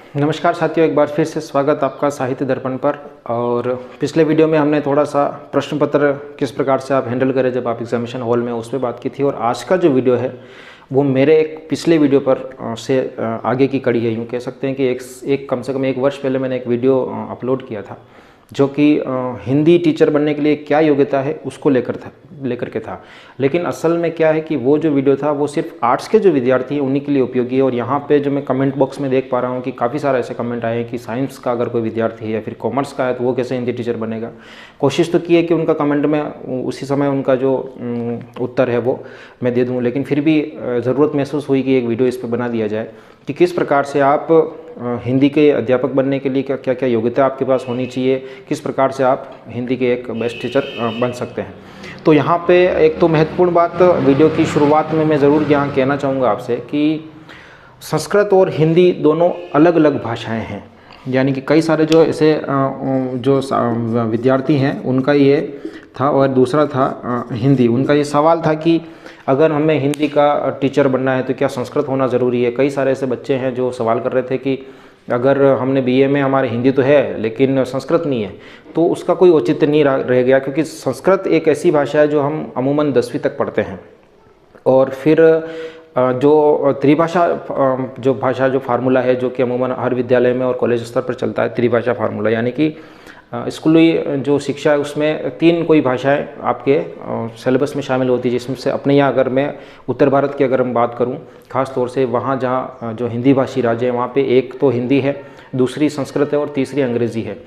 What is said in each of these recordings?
नमस्कार साथियों, एक बार फिर से स्वागत आपका साहित्य दर्पण पर। और पिछले वीडियो में हमने थोड़ा सा प्रश्न पत्र किस प्रकार से आप हैंडल करें जब आप एग्जामिनेशन हॉल में, उस पर बात की थी। और आज का जो वीडियो है वो मेरे एक पिछले वीडियो पर से आगे की कड़ी है। यूँ कह सकते हैं कि एक कम से कम 1 वर्ष पहले मैंने एक वीडियो अपलोड किया था जो कि हिंदी टीचर बनने के लिए क्या योग्यता है उसको लेकर के था। लेकिन असल में क्या है कि वो जो वीडियो था वो सिर्फ आर्ट्स के जो विद्यार्थी हैं उन्हीं के लिए उपयोगी है। और यहाँ पे जो मैं कमेंट बॉक्स में देख पा रहा हूँ कि काफ़ी सारे ऐसे कमेंट आए हैं कि साइंस का अगर कोई विद्यार्थी है या फिर कॉमर्स का है तो वो कैसे हिंदी टीचर बनेगा। कोशिश तो की है कि उनका कमेंट में उसी समय उनका जो उत्तर है वो मैं दे दूँ, लेकिन फिर भी ज़रूरत महसूस हुई कि एक वीडियो इस पर बना दिया जाए कि किस प्रकार से आप हिंदी के अध्यापक बनने के लिए क्या क्या योग्यता आपके पास होनी चाहिए, किस प्रकार से आप हिंदी के एक बेस्ट टीचर बन सकते हैं। तो यहाँ पे एक तो महत्वपूर्ण बात वीडियो की शुरुआत में मैं ज़रूर यहाँ कहना चाहूँगा आपसे कि संस्कृत और हिंदी दोनों अलग अलग भाषाएं हैं। यानी कि कई सारे जो ऐसे जो विद्यार्थी हैं उनका ये था, और दूसरा था हिंदी। उनका ये सवाल था कि अगर हमें हिंदी का टीचर बनना है तो क्या संस्कृत होना ज़रूरी है। कई सारे ऐसे बच्चे हैं जो सवाल कर रहे थे कि अगर हमने बीए में हमारे हिंदी तो है लेकिन संस्कृत नहीं है, तो उसका कोई औचित्य नहीं रह गया, क्योंकि संस्कृत एक ऐसी भाषा है जो हम अमूमन 10वीं तक पढ़ते हैं। और फिर जो त्रिभाषा जो भाषा जो फार्मूला है जो कि अमूमन हर विद्यालय में और कॉलेज स्तर पर चलता है, त्रिभाषा फार्मूला, यानी कि स्कूली जो शिक्षा है उसमें 3 कोई भाषाएं आपके सिलेबस में शामिल होती है, जिसमें से अपने यहाँ अगर मैं उत्तर भारत की अगर हम बात करूं, ख़ास तौर से वहाँ जहाँ जो हिंदी भाषी राज्य है वहाँ पे एक तो हिंदी है, दूसरी संस्कृत है और तीसरी अंग्रेज़ी है।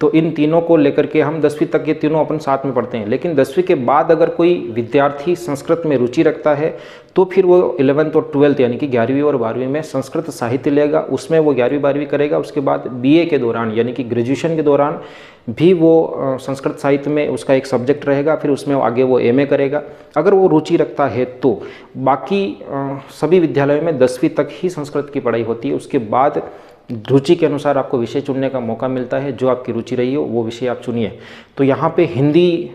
तो इन तीनों को लेकर के हम 10वीं तक ये तीनों अपन साथ में पढ़ते हैं। लेकिन 10वीं के बाद अगर कोई विद्यार्थी संस्कृत में रुचि रखता है तो फिर वो 11th और 12th यानी कि 11वीं और 12वीं में संस्कृत साहित्य लेगा, उसमें वो 11वीं 12वीं करेगा। उसके बाद बीए के दौरान यानी कि ग्रेजुएशन के दौरान भी वो संस्कृत साहित्य में उसका एक सब्जेक्ट रहेगा, फिर उसमें आगे वो एमए करेगा अगर वो रुचि रखता है तो। बाकी सभी विद्यालयों में 10वीं तक ही संस्कृत की पढ़ाई होती है। उसके बाद रुचि के अनुसार आपको विषय चुनने का मौका मिलता है, जो आपकी रुचि रही हो वो विषय आप चुनिए। तो यहाँ पे हिंदी,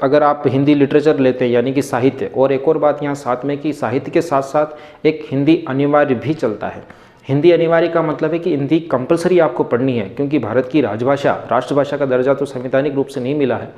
अगर आप हिंदी लिटरेचर लेते हैं यानी कि साहित्य, और एक और बात यहाँ साथ में कि साहित्य के साथ साथ एक हिंदी अनिवार्य भी चलता है। हिंदी अनिवार्य का मतलब है कि हिंदी कंपलसरी आपको पढ़नी है, क्योंकि भारत की राजभाषा, राष्ट्रभाषा का दर्जा तो संवैधानिक रूप से नहीं मिला है,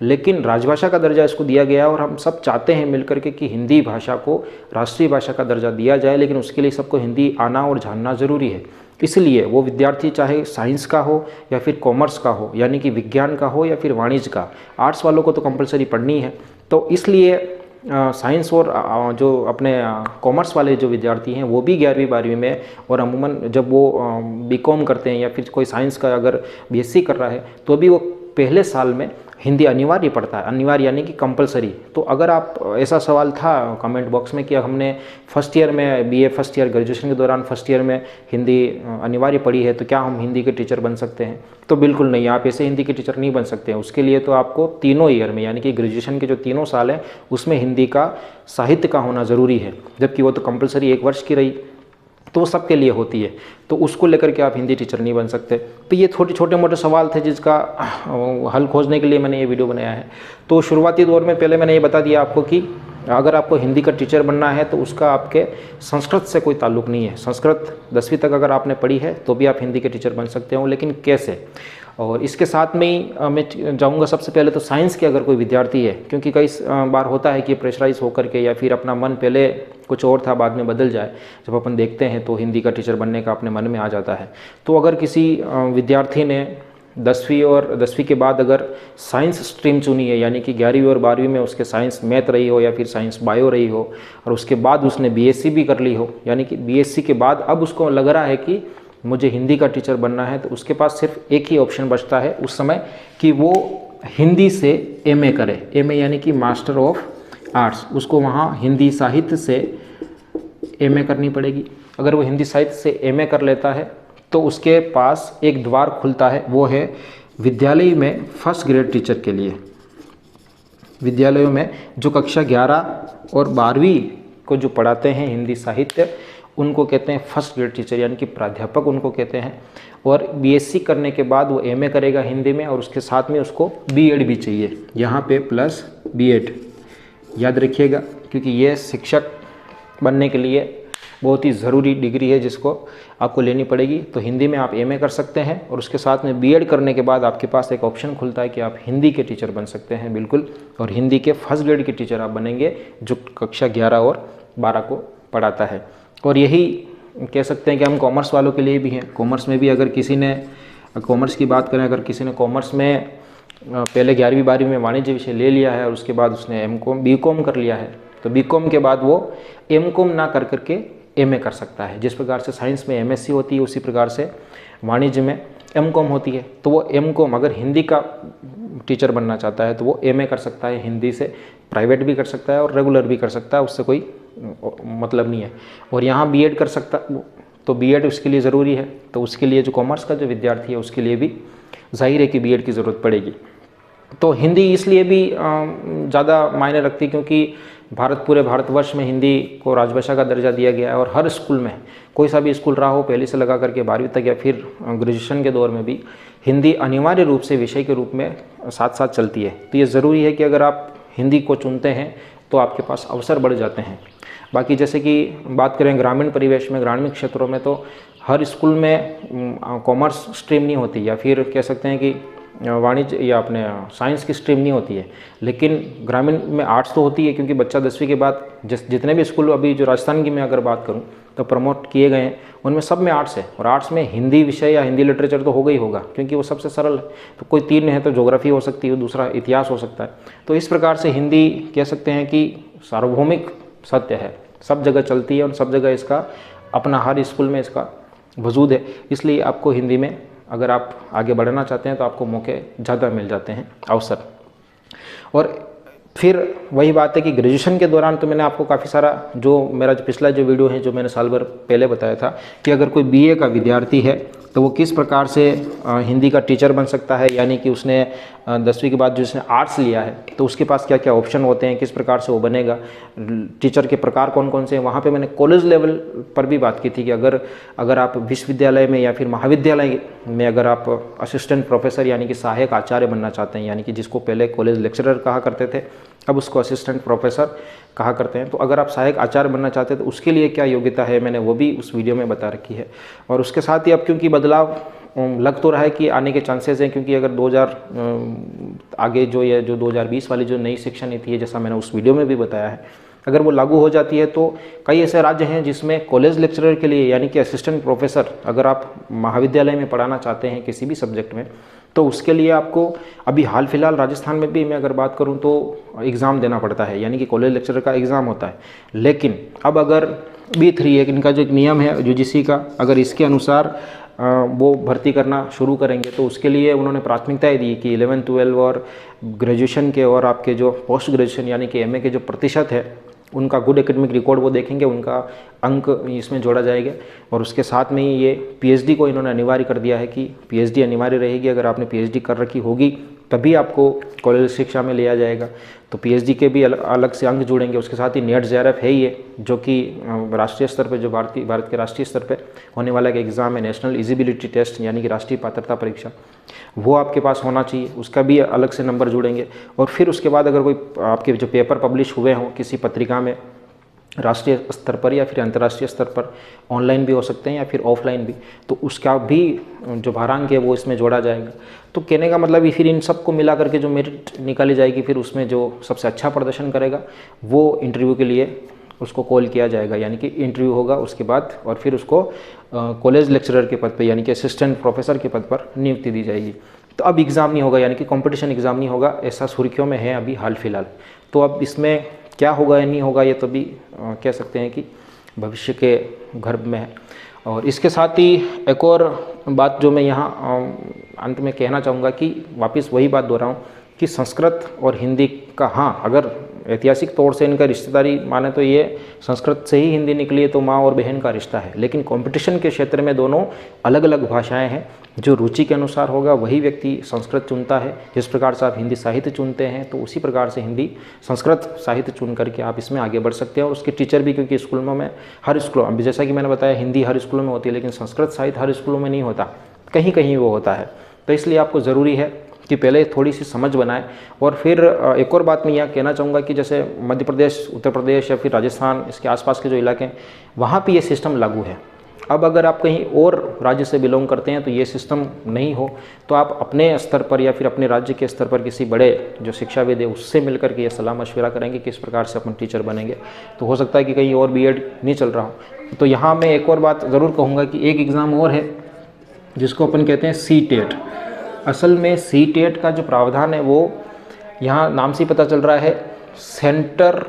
लेकिन राजभाषा का दर्जा इसको दिया गया है। और हम सब चाहते हैं मिलकर के कि हिंदी भाषा को राष्ट्रीय भाषा का दर्जा दिया जाए, लेकिन उसके लिए सबको हिंदी आना और जानना ज़रूरी है। इसलिए वो विद्यार्थी चाहे साइंस का हो या फिर कॉमर्स का हो, यानी कि विज्ञान का हो या फिर वाणिज्य का, आर्ट्स वालों को तो कंपलसरी पढ़नी है। तो इसलिए साइंस और जो अपने कॉमर्स वाले जो विद्यार्थी हैं वो भी 11वीं 12वीं में, और अमूमन जब वो बीकॉम करते हैं या फिर कोई साइंस का अगर बीएससी कर रहा है तो भी वो पहले साल में हिंदी अनिवार्य पढ़ता है। अनिवार्य यानी कि कंपलसरी। तो अगर आप, ऐसा सवाल था कमेंट बॉक्स में कि हमने फर्स्ट ईयर में बीए फर्स्ट ईयर ग्रेजुएशन के दौरान फर्स्ट ईयर में हिंदी अनिवार्य पढ़ी है तो क्या हम हिंदी के टीचर बन सकते हैं। तो बिल्कुल नहीं, आप ऐसे हिंदी के टीचर नहीं बन सकते हैं। उसके लिए तो आपको तीनों ईयर में यानी कि ग्रेजुएशन के जो तीनों साल हैं उसमें हिंदी का साहित्य का होना ज़रूरी है, जबकि वो तो कंपलसरी 1 वर्ष की रही, तो वो सबके लिए होती है। तो उसको लेकर के आप हिंदी टीचर नहीं बन सकते। तो ये छोटे मोटे सवाल थे जिसका हल खोजने के लिए मैंने ये वीडियो बनाया है। तो शुरुआती दौर में पहले मैंने ये बता दिया आपको कि अगर आपको हिंदी का टीचर बनना है तो उसका आपके संस्कृत से कोई ताल्लुक़ नहीं है। संस्कृत 10वीं तक अगर आपने पढ़ी है तो भी आप हिंदी के टीचर बन सकते हो, लेकिन कैसे। और इसके साथ में ही मैं जाऊंगा सबसे पहले तो साइंस के अगर कोई विद्यार्थी है, क्योंकि कई बार होता है कि प्रेशराइज होकर के या फिर अपना मन पहले कुछ और था बाद में बदल जाए, जब अपन देखते हैं तो हिंदी का टीचर बनने का अपने मन में आ जाता है। तो अगर किसी विद्यार्थी ने 10वीं और 10वीं के बाद अगर साइंस स्ट्रीम चुनी है, यानी कि 11वीं और 12वीं में उसके साइंस मैथ रही हो या फिर साइंस बायो रही हो, और उसके बाद उसने बीएससी भी कर ली हो, यानी कि बीएससी के बाद अब उसको लग रहा है कि मुझे हिंदी का टीचर बनना है, तो उसके पास सिर्फ एक ही ऑप्शन बचता है उस समय कि वो हिंदी से एमए करे। एमए यानी कि मास्टर ऑफ आर्ट्स, उसको वहाँ हिंदी साहित्य से एमए करनी पड़ेगी। अगर वो हिंदी साहित्य से एमए कर लेता है तो उसके पास एक द्वार खुलता है, वो है विद्यालय में फर्स्ट ग्रेड टीचर के लिए। विद्यालयों में जो कक्षा 11 और 12वीं को जो पढ़ाते हैं हिंदी साहित्य, उनको कहते हैं फर्स्ट ग्रेड टीचर, यानी कि प्राध्यापक उनको कहते हैं। और बीएससी करने के बाद वो एमए करेगा हिंदी में, और उसके साथ में उसको बीएड भी चाहिए, यहाँ पे प्लस बीएड याद रखिएगा, क्योंकि ये शिक्षक बनने के लिए बहुत ही ज़रूरी डिग्री है जिसको आपको लेनी पड़ेगी। तो हिंदी में आप एमए कर सकते हैं और उसके साथ में बीएड करने के बाद आपके पास एक ऑप्शन खुलता है कि आप हिंदी के टीचर बन सकते हैं, बिल्कुल। और हिंदी के फर्स्ट ग्रेड के टीचर आप बनेंगे जो कक्षा 11 और 12 को पढ़ाता है। और यही कह सकते हैं कि हम कॉमर्स वालों के लिए भी हैं। कॉमर्स में भी अगर किसी ने कॉमर्स की बात करें, अगर किसी ने कॉमर्स में पहले 11वीं 12वीं में वाणिज्य विषय ले लिया है और उसके बाद उसने बीकॉम कर लिया है, तो बीकॉम के बाद वो एमकॉम ना कर करके एमए कर सकता है। जिस प्रकार से साइंस में एमएससी होती है उसी प्रकार से वाणिज्य में एमकॉम होती है। तो वो एमकॉम अगर हिंदी का टीचर बनना चाहता है तो वो एमए कर सकता है हिंदी से, प्राइवेट भी कर सकता है और रेगुलर भी कर सकता है, उससे कोई मतलब नहीं है। और यहाँ बीएड कर सकता, तो बीएड उसके लिए ज़रूरी है। तो उसके लिए जो कॉमर्स का जो विद्यार्थी है उसके लिए भी जाहिर है कि बीएड की ज़रूरत पड़ेगी। तो हिंदी इसलिए भी ज़्यादा मायने रखती क्योंकि पूरे भारतवर्ष में हिंदी को राजभाषा का दर्जा दिया गया है और हर स्कूल में, कोई सा भी स्कूल रहा हो पहली से लगा करके 12वीं तक या फिर ग्रेजुएशन के दौर में भी हिंदी अनिवार्य रूप से विषय के रूप में साथ साथ चलती है। तो ये ज़रूरी है कि अगर आप हिंदी को चुनते हैं तो आपके पास अवसर बढ़ जाते हैं। बाकी जैसे कि बात करें ग्रामीण परिवेश में, ग्रामीण क्षेत्रों में, तो हर स्कूल में कॉमर्स स्ट्रीम नहीं होती या फिर कह सकते हैं कि वाणिज्य या अपने साइंस की स्ट्रीम नहीं होती है। लेकिन ग्रामीण में आर्ट्स तो होती है क्योंकि बच्चा 10वीं के बाद जितने भी स्कूल अभी जो राजस्थान की मैं अगर बात करूं तो प्रमोट किए गए हैं उनमें सब में आर्ट्स है। और आर्ट्स में हिंदी विषय या हिंदी लिटरेचर तो होगा ही होगा क्योंकि वो सबसे सरल है। तो कोई 3 है तो ज्योग्राफी हो सकती है, दूसरा इतिहास हो सकता है। तो इस प्रकार से हिंदी कह सकते हैं कि सार्वभौमिक सत्य है, सब जगह चलती है और सब जगह इसका अपना हर स्कूल में इसका वजूद है। इसलिए आपको हिंदी में अगर आप आगे बढ़ना चाहते हैं तो आपको मौके ज़्यादा मिल जाते हैं, अवसर। और फिर वही बात है कि ग्रेजुएशन के दौरान तो मैंने आपको काफ़ी सारा जो मेरा जो पिछला जो वीडियो है जो मैंने साल भर पहले बताया था कि अगर कोई बीए का विद्यार्थी है तो वो किस प्रकार से हिंदी का टीचर बन सकता है, यानी कि उसने 10वीं के बाद जो उसने आर्ट्स लिया है तो उसके पास क्या क्या ऑप्शन होते हैं, किस प्रकार से वो बनेगा, टीचर के प्रकार कौन कौन से हैं। वहाँ पे मैंने कॉलेज लेवल पर भी बात की थी कि अगर आप विश्वविद्यालय में या फिर महाविद्यालय में अगर आप असिस्टेंट प्रोफेसर यानी कि सहायक आचार्य बनना चाहते हैं, यानी कि जिसको पहले कॉलेज लेक्चरर कहा करते थे अब उसको असिस्टेंट प्रोफेसर कहा करते हैं, तो अगर आप सहायक आचार्य बनना चाहते हैं तो उसके लिए क्या योग्यता है मैंने वो भी उस वीडियो में बता रखी है। और उसके साथ ही अब क्योंकि बदलाव लग तो रहा है कि आने के चांसेस हैं, क्योंकि अगर 2000 आगे जो 2020 वाली जो नई शिक्षा नीति है जैसा मैंने उस वीडियो में भी बताया है, अगर वो लागू हो जाती है तो कई ऐसे राज्य हैं जिसमें कॉलेज लेक्चरर के लिए यानी कि असिस्टेंट प्रोफेसर अगर आप महाविद्यालय में पढ़ाना चाहते हैं किसी भी सब्जेक्ट में तो उसके लिए आपको अभी हाल फिलहाल राजस्थान में भी मैं अगर बात करूं तो एग्ज़ाम देना पड़ता है, यानी कि कॉलेज लेक्चरर का एग्ज़ाम होता है। लेकिन अब अगर B3 है इनका जो एक नियम है यूजीसी का, अगर इसके अनुसार वो भर्ती करना शुरू करेंगे तो उसके लिए उन्होंने प्राथमिकताएं दी कि 11, 12 और ग्रेजुएशन के और आपके जो पोस्ट ग्रेजुएशन यानी कि एमए के जो प्रतिशत है उनका गुड एकेडमिक रिकॉर्ड वो देखेंगे, उनका अंक इसमें जोड़ा जाएगा। और उसके साथ में ही ये पीएचडी को इन्होंने अनिवार्य कर दिया है कि पीएचडी अनिवार्य रहेगी, अगर आपने पीएचडी कर रखी होगी तभी आपको कॉलेज शिक्षा में लिया जाएगा। तो पीएचडी के भी अलग से अंक जुड़ेंगे। उसके साथ ही नेट जेआरएफ है ही है जो कि राष्ट्रीय स्तर पर जो भारत के राष्ट्रीय स्तर पर होने वाला एक एग्ज़ाम है, नेशनल एलिजिबिलिटी टेस्ट यानी कि राष्ट्रीय पात्रता परीक्षा, वो आपके पास होना चाहिए, उसका भी अलग से नंबर जुड़ेंगे। और फिर उसके बाद अगर कोई आपके जो पेपर पब्लिश हुए हों किसी पत्रिका में राष्ट्रीय स्तर पर या फिर अंतर्राष्ट्रीय स्तर पर, ऑनलाइन भी हो सकते हैं या फिर ऑफलाइन भी, तो उसका भी जो भारांक है वो इसमें जोड़ा जाएगा। तो कहने का मतलब फिर इन सब को मिला करके जो मेरिट निकाली जाएगी फिर उसमें जो सबसे अच्छा प्रदर्शन करेगा वो इंटरव्यू के लिए उसको कॉल किया जाएगा, यानी कि इंटरव्यू होगा उसके बाद और फिर उसको कॉलेज लेक्चरर के पद पर यानी कि असिस्टेंट प्रोफेसर के पद पर नियुक्ति दी जाएगी। तो अब एग्ज़ाम नहीं होगा, यानी कि कंपटीशन एग्ज़ाम नहीं होगा, ऐसा सुर्खियों में है अभी हाल फिलहाल। तो अब इसमें क्या होगा या नहीं होगा ये तो भी कह सकते हैं कि भविष्य के गर्भ में है। और इसके साथ ही एक और बात जो मैं यहाँ अंत में कहना चाहूँगा कि वापस वही बात दोहराऊँ कि संस्कृत और हिंदी का, हाँ अगर ऐतिहासिक तौर से इनका रिश्तेदारी माने तो ये संस्कृत से ही हिंदी निकली है तो माँ और बहन का रिश्ता है, लेकिन कंपटीशन के क्षेत्र में दोनों अलग अलग भाषाएं हैं। जो रुचि के अनुसार होगा वही व्यक्ति संस्कृत चुनता है। जिस प्रकार से आप हिंदी साहित्य चुनते हैं तो उसी प्रकार से हिंदी संस्कृत साहित्य चुन करके आप इसमें आगे बढ़ सकते हैं। और उसके टीचर भी, क्योंकि स्कूलों में हर स्कूलों में जैसा कि मैंने बताया हिंदी हर स्कूलों में होती है, लेकिन संस्कृत साहित्य हर स्कूलों में नहीं होता, कहीं कहीं वो होता है। तो इसलिए आपको ज़रूरी है कि पहले थोड़ी सी समझ बनाएं। और फिर एक और बात मैं यहाँ कहना चाहूँगा कि जैसे मध्य प्रदेश, उत्तर प्रदेश या फिर राजस्थान, इसके आसपास के जो इलाके हैं वहाँ पे ये सिस्टम लागू है। अब अगर आप कहीं और राज्य से बिलोंग करते हैं तो ये सिस्टम नहीं हो, तो आप अपने स्तर पर या फिर अपने राज्य के स्तर पर किसी बड़े जो शिक्षाविद है उससे मिलकर के ये सलाह मशवरा करेंगे किस प्रकार से अपन टीचर बनेंगे। तो हो सकता है कि कहीं और बीएड नहीं चल रहा हो। तो यहाँ मैं एक और बात ज़रूर कहूँगा कि एक एग्ज़ाम और है जिसको अपन कहते हैं सीटेट। असल में सीटेट का जो प्रावधान है वो यहाँ नाम से पता चल रहा है, सेंटर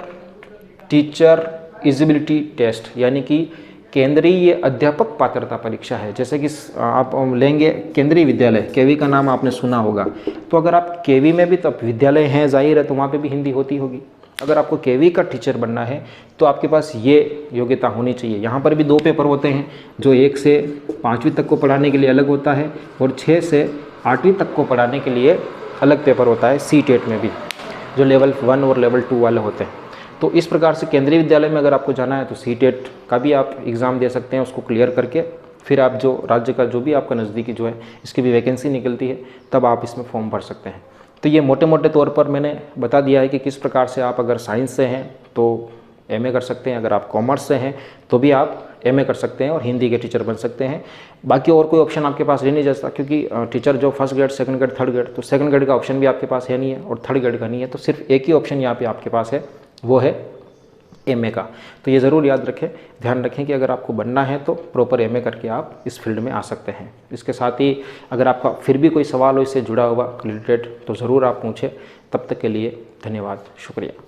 टीचर एलिजिबिलिटी टेस्ट, यानी कि केंद्रीय अध्यापक पात्रता परीक्षा है। जैसे कि आप लेंगे केंद्रीय विद्यालय, केवी का नाम आपने सुना होगा, तो अगर आप केवी में भी, तब विद्यालय हैं जाहिर है, तो वहाँ पे भी हिंदी होती होगी। अगर आपको केवी का टीचर बनना है तो आपके पास ये योग्यता होनी चाहिए। यहाँ पर भी 2 पेपर होते हैं, जो 1 से 5वीं तक को पढ़ाने के लिए अलग होता है और 6 से 8वीं तक को पढ़ाने के लिए अलग पेपर होता है सीटेट में भी, जो लेवल 1 और लेवल 2 वाले होते हैं। तो इस प्रकार से केंद्रीय विद्यालय में अगर आपको जाना है तो सीटेट का भी आप एग्ज़ाम दे सकते हैं। उसको क्लियर करके फिर आप जो राज्य का जो भी आपका नज़दीकी जो है इसकी भी वैकेंसी निकलती है, तब आप इसमें फॉर्म भर सकते हैं। तो ये मोटे मोटे तौर पर मैंने बता दिया है कि किस प्रकार से आप अगर साइंस से हैं तो एमए कर सकते हैं, अगर आप कॉमर्स से हैं तो भी आप एमए कर सकते हैं और हिंदी के टीचर बन सकते हैं। बाकी और कोई ऑप्शन आपके पास रह नहीं जाता, क्योंकि टीचर जो first grade, second grade, third grade, तो सेकंड ग्रेड का ऑप्शन भी आपके पास है नहीं है और थर्ड ग्रेड का नहीं है, तो सिर्फ एक ही ऑप्शन यहाँ पे आपके पास है, वो है एमए का। तो ये ज़रूर याद रखें, ध्यान रखें कि अगर आपको बनना है तो प्रॉपर एमए करके आप इस फील्ड में आ सकते हैं। इसके साथ ही अगर आपका फिर भी कोई सवाल हो इससे जुड़ा हुआ रिलेटेड तो ज़रूर आप पूछें। तब तक के लिए धन्यवाद, शुक्रिया।